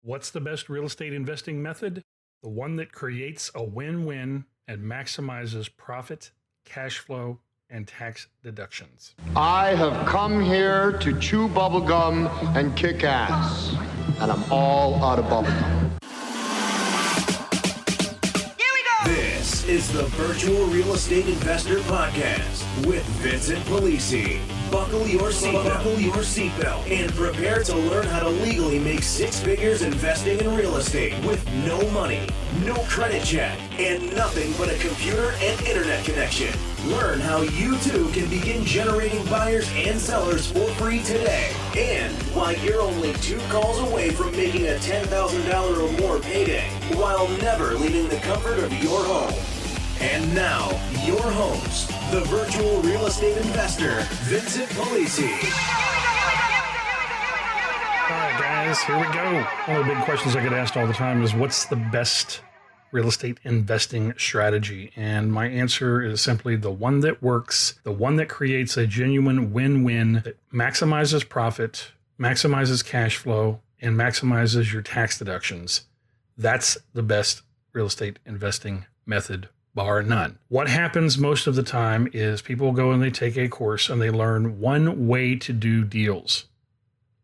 What's the best real estate investing method? The one that creates a win-win and maximizes profit, cash flow, and tax deductions. I have come here to chew bubblegum and kick ass, and I'm all out of bubblegum. This is the Virtual Real Estate Investor Podcast with Vincent Polisi. Buckle your seatbelt and prepare to learn how to legally make six figures investing in real estate with no money, no credit check, and nothing but a computer and internet connection. Learn how you too can begin generating buyers and sellers for free today. And why you're only 2 calls away from making a $10,000 or more payday while never leaving the comfort of your home. And now, your host, the Virtual Real Estate Investor, Vincent Polisi. All right, guys, here we go. One of the big questions I get asked all the time is, what's the best real estate investing strategy? And my answer is simply the one that works, the one that creates a genuine win-win that maximizes profit, maximizes cash flow, and maximizes your tax deductions. That's the best real estate investing method, bar none. What happens most of the time is people go and they take a course and they learn one way to do deals,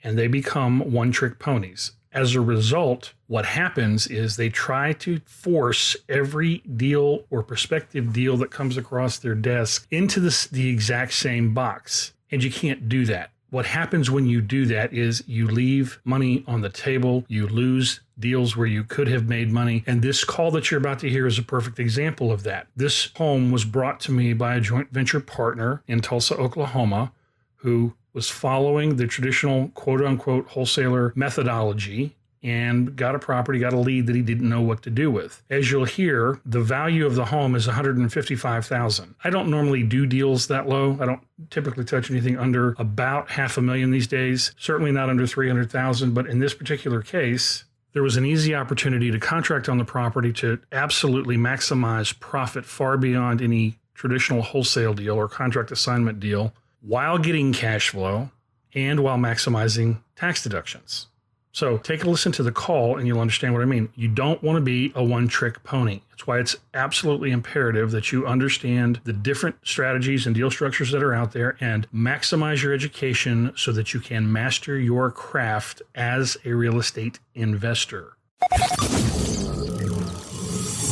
and they become one-trick ponies. As a result, what happens is they try to force every deal or prospective deal that comes across their desk into the exact same box. And you can't do that. What happens when you do that is you leave money on the table, you lose deals where you could have made money. And this call that you're about to hear is a perfect example of that. This home was brought to me by a joint venture partner in Tulsa, Oklahoma, who was following the traditional quote-unquote wholesaler methodology and got a property, got a lead that he didn't know what to do with. As you'll hear, the value of the home is $155,000. I don't normally do deals that low. I don't typically touch anything under about $500,000 these days, certainly not under $300,000. But in this particular case, there was an easy opportunity to contract on the property to absolutely maximize profit far beyond any traditional wholesale deal or contract assignment deal, while getting cash flow and while maximizing tax deductions. So take a listen to the call and you'll understand what I mean. You don't want to be a one-trick pony. That's why it's absolutely imperative that you understand the different strategies and deal structures that are out there and maximize your education so that you can master your craft as a real estate investor.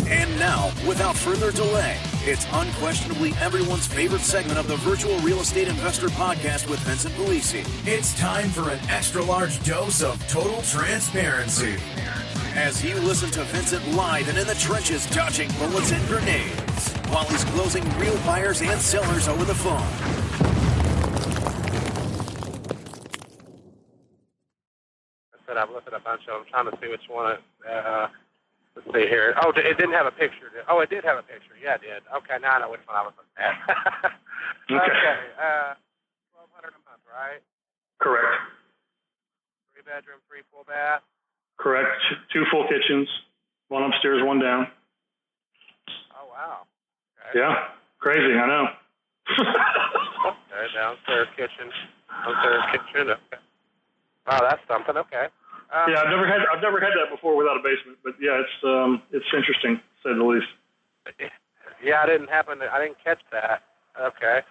And now, without further delay, it's unquestionably everyone's favorite segment of the Virtual Real Estate Investor Podcast with Vincent Polisi. It's time for an extra-large dose of total transparency. As you listen to Vincent live and in the trenches dodging bullets and grenades, while he's closing real buyers and sellers over the phone. I said I've looked at a bunch of them, trying to see which one. Let's see here. Oh, it didn't have a picture. Oh, it did have a picture. Yeah, it did. Okay, now I know which one I was looking at. Okay. $1,200 a month, right? Correct. 3-bedroom, 3 full bath. Correct. 2 full kitchens, 1 upstairs, 1 down. Oh, wow. Okay. Yeah, crazy. I know. Okay, downstairs kitchen. Okay. Wow, that's something. Okay. Yeah, I've never had that before without a basement, but yeah, it's interesting, to say the least. Yeah, I didn't catch that. Okay,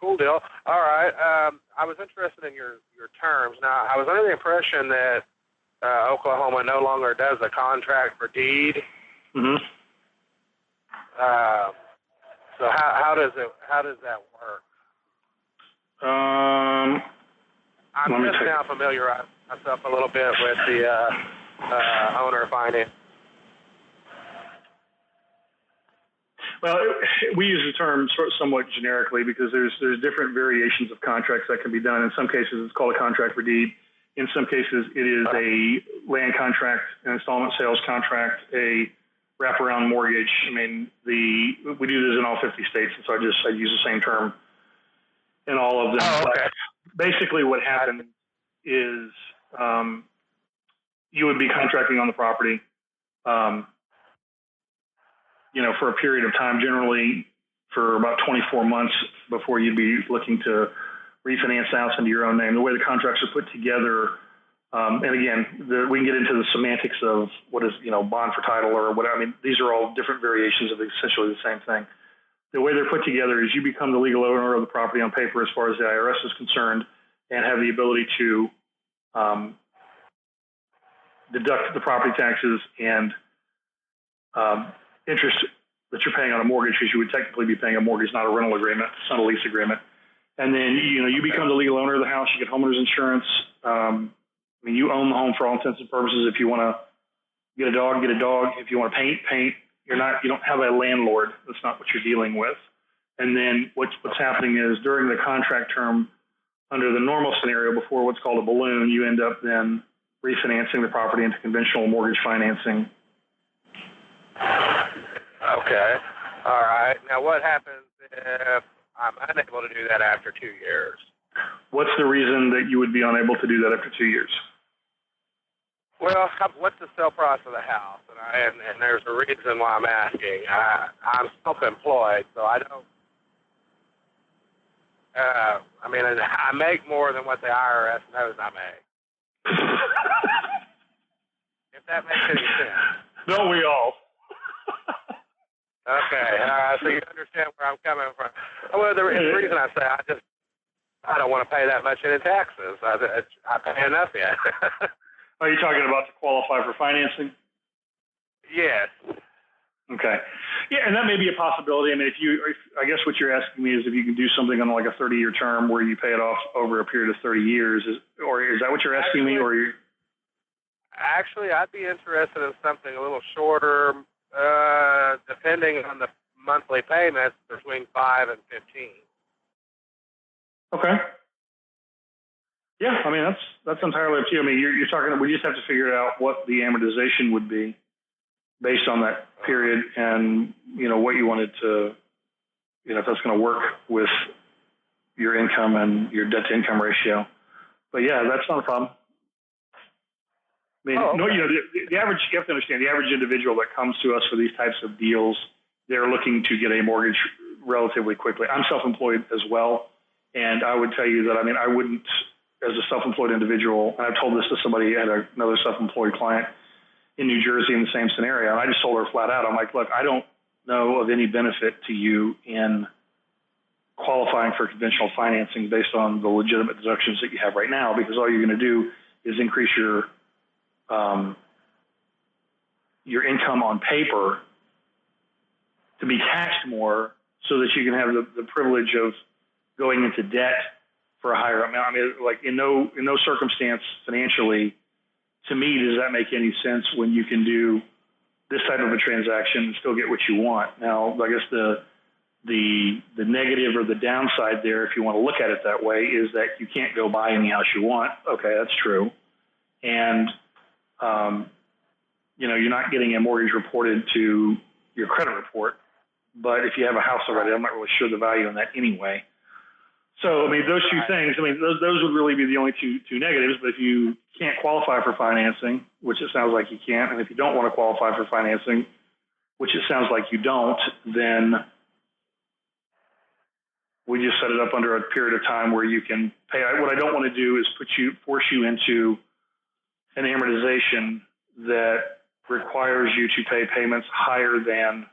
cool deal. All right, I was interested in your terms. Now, I was under the impression that Oklahoma no longer does a contract for deed. Mm-hmm. So how does that work? I'm just now familiarizing myself a little bit with the owner finance. Well, we use the term somewhat generically because there's different variations of contracts that can be done. In some cases, it's called a contract for deed. In some cases, it is a land contract, an installment sales contract, a wraparound mortgage. I mean, we do this in all 50 states, and so I use the same term in all of them. Oh, okay. But basically, what happens is you would be contracting on the property, for a period of time, generally for about 24 months before you'd be looking to refinance the house into your own name. The way the contracts are put together, And again, we can get into the semantics of what is, bond for title or whatever. I mean, these are all different variations of essentially the same thing. The way they're put together is you become the legal owner of the property on paper as far as the IRS is concerned and have the ability to deduct the property taxes and interest that you're paying on a mortgage, because you would technically be paying a mortgage, not a rental agreement. It's not a lease agreement. And then, you become the legal owner of the house. You get homeowner's insurance. You own the home for all intents and purposes. If you want to get a dog, get a dog. If you want to paint. You don't have a landlord. That's not what you're dealing with. And then what's happening is during the contract term, under the normal scenario, before what's called a balloon, you end up then refinancing the property into conventional mortgage financing. Okay. All right. Now, what happens if I'm unable to do that after 2 years? What's the reason that you would be unable to do that after 2 years? Well, what's the sale price of the house? And there's a reason why I'm asking. I'm self-employed, so I don't. I make more than what the IRS knows I make. If that makes any sense. Don't we all? Okay. So you understand where I'm coming from. Well, the reason I say I don't want to pay that much in taxes. I pay enough yet. Are you talking about to qualify for financing? Yes. Okay. Yeah, and that may be a possibility. I mean, I guess what you're asking me is if you can do something on like a 30-year term where you pay it off over a period of 30 years, is that what you're asking me? Actually, I'd be interested in something a little shorter, depending on the monthly payments, between 5 and 15. Okay. Yeah, I mean, that's entirely up to you. I mean, you're talking, we just have to figure out what the amortization would be based on that period and, what you wanted to, if that's going to work with your income and your debt to income ratio. But yeah, that's not a problem. I mean, the average, you have to understand, the average individual that comes to us for these types of deals, they're looking to get a mortgage relatively quickly. I'm self-employed as well. And I would tell you that, I wouldn't, as a self-employed individual, and I've told this to somebody, I had another self-employed client in New Jersey in the same scenario, and I just told her flat out, I'm like, look, I don't know of any benefit to you in qualifying for conventional financing based on the legitimate deductions that you have right now, because all you're going to do is increase your income on paper to be taxed more so that you can have the privilege of going into debt for a higher amount. Like in no circumstance financially, to me, does that make any sense when you can do this type of a transaction and still get what you want? Now, I guess the negative or the downside there, if you want to look at it that way, is that you can't go buy any house you want. Okay, that's true. And, you're not getting a mortgage reported to your credit report. But if you have a house already, I'm not really sure the value in that anyway. So, those two things, those would really be the only two negatives. But if you can't qualify for financing, which it sounds like you can't, and if you don't want to qualify for financing, which it sounds like you don't, then we just set it up under a period of time where you can pay. What I don't want to do is force you into an amortization that requires you to pay payments higher than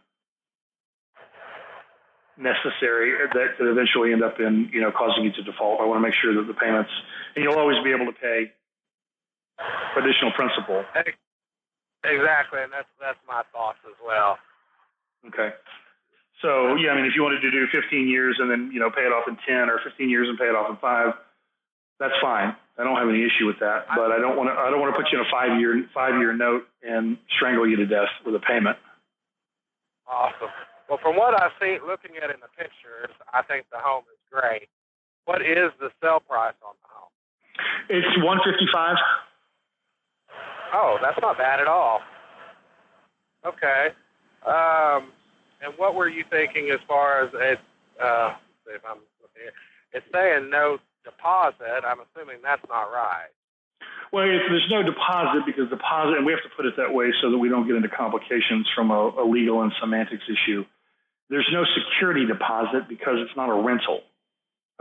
necessary that could eventually end up in, causing you to default. I want to make sure that the payments, and you'll always be able to pay additional principal. Exactly, and that's my thoughts as well. Okay. So, yeah, if you wanted to do 15 years and then, pay it off in 10, or 15 years and pay it off in 5, that's fine. I don't have any issue with that, but I don't want to put you in a 5-year note and strangle you to death with a payment. Awesome. Well, from what I see, looking at it in the pictures, I think the home is great. What is the sale price on the home? It's $155,000. Oh, that's not bad at all. Okay. And what were you thinking as far as it? Let's see if I'm looking here. It's saying no deposit. I'm assuming that's not right. Well, there's no deposit because and we have to put it that way so that we don't get into complications from a legal and semantics issue. There's no security deposit because it's not a rental.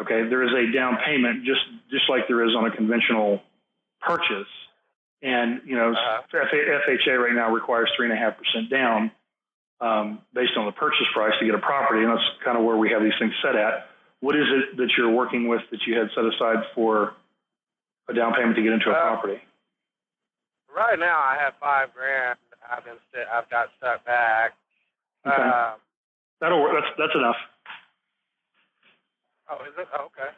Okay, there is a down payment just like there is on a conventional purchase. And, FHA right now requires 3.5% down based on the purchase price to get a property. And that's kind of where we have these things set at. What is it that you're working with that you had set aside for a down payment to get into a property? Right now I have $5,000. I've got stuck back. Okay. That'll work. That's enough. Oh, is it? Oh, okay.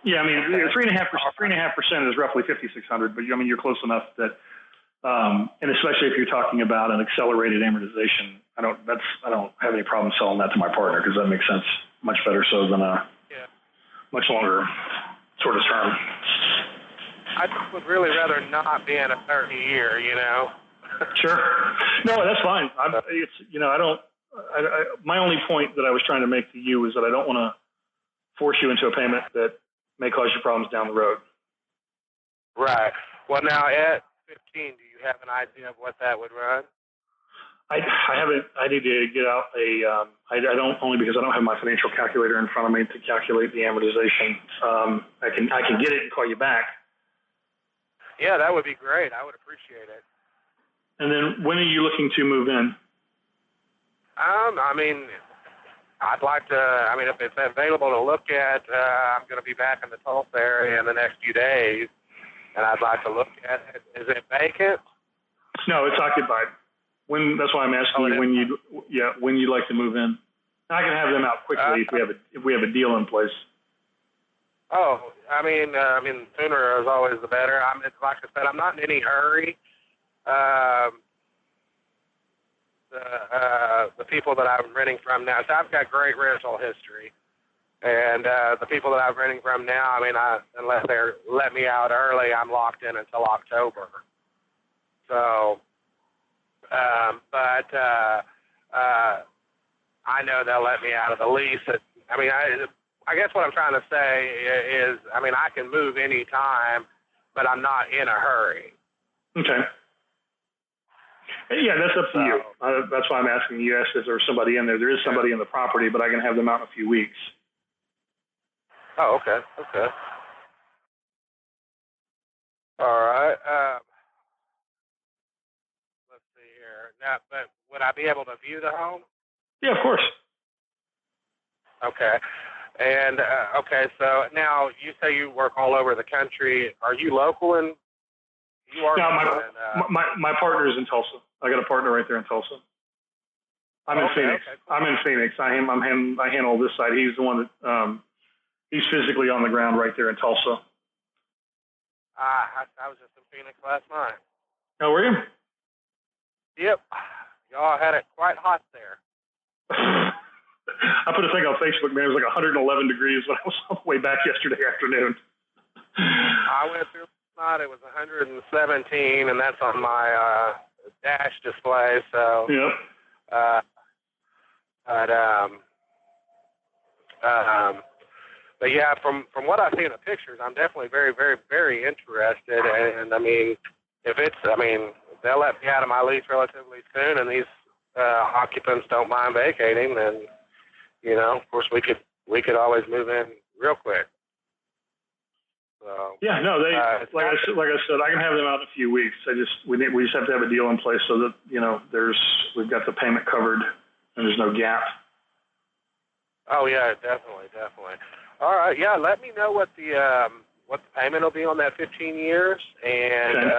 Yeah, I mean, 3.5% is roughly $5,600, but you're close enough that, and especially if you're talking about an accelerated amortization, I don't have any problem selling that to my partner because that makes sense much better so than a much longer sort of term. I just would really rather not be in a 30-year, Sure. No, that's fine. My only point that I was trying to make to you is that I don't want to force you into a payment that may cause you problems down the road. Right. Well, now at 15, do you have an idea of what that would run? I haven't. I need to get out I don't, only because I don't have my financial calculator in front of me to calculate the amortization. I can get it and call you back. Yeah, that would be great. I would appreciate it. And then when are you looking to move in? I mean, I'd like to, if it's available to look at, I'm going to be back in the Tulsa area in the next few days, and I'd like to look at it. Is it vacant? No, it's occupied. That's why I'm asking you when you'd like to move in. I can have them out quickly if we have a deal in place. Oh, sooner is always the better. Like I said, I'm not in any hurry. The people that I'm renting from now, so I've got great rental history, and the people that I'm renting from now, unless they let me out early, I'm locked in until October. So, but I know they'll let me out of the lease. I guess what I'm trying to say is, I can move any time, but I'm not in a hurry. Okay. Yeah, that's up to you. That's why I'm asking you. If there's somebody in there. There is somebody in the property, but I can have them out in a few weeks. Oh, okay. Okay. All right. Let's see here. Now, but would I be able to view the home? Yeah, of course. Okay. And, so now you say you work all over the country. Are you local in? You are. No, my partner is in Tulsa. I got a partner right there in Tulsa. I'm in Phoenix. Okay, cool. I'm in Phoenix. I handle this side. He's the one that he's physically on the ground right there in Tulsa. I was just in Phoenix last night. Oh, were you? Yep. Y'all had it quite hot there. I put a thing on Facebook, man. It was like 111 degrees when I was on the way back yesterday afternoon. I went through last night. It was 117, and that's on my dash display. So, yep. But yeah, from what I see in the pictures, I'm definitely very, very, very interested. And if they'll let me out of my lease relatively soon, and these occupants don't mind vacating, then of course we could always move in real quick. So yeah, no, they like I said, I can have them out in a few weeks. We just have to have a deal in place so that we've got the payment covered and there's no gap. Oh yeah, definitely. All right, yeah. Let me know what the payment will be on that 15 years, and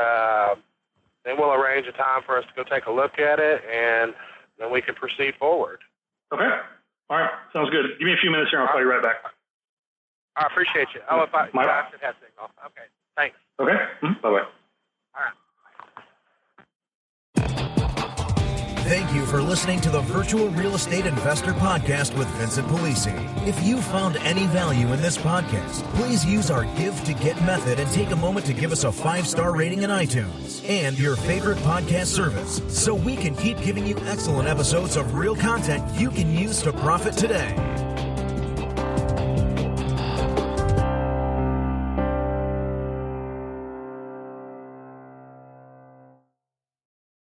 then we'll arrange a time for us to go take a look at it, and then we can proceed forward. Okay. All right. Sounds good. Give me a few minutes here. I'll call you right back. I appreciate you. Oh, I should have signal. Okay. Thanks. Okay. Mm-hmm. Bye-bye. All right. Thank you for listening to the Virtual Real Estate Investor Podcast with Vincent Polisi. If you found any value in this podcast, please use our Give to Get method and take a moment to give us a 5-star rating in iTunes and your favorite podcast service so we can keep giving you excellent episodes of real content you can use to profit today.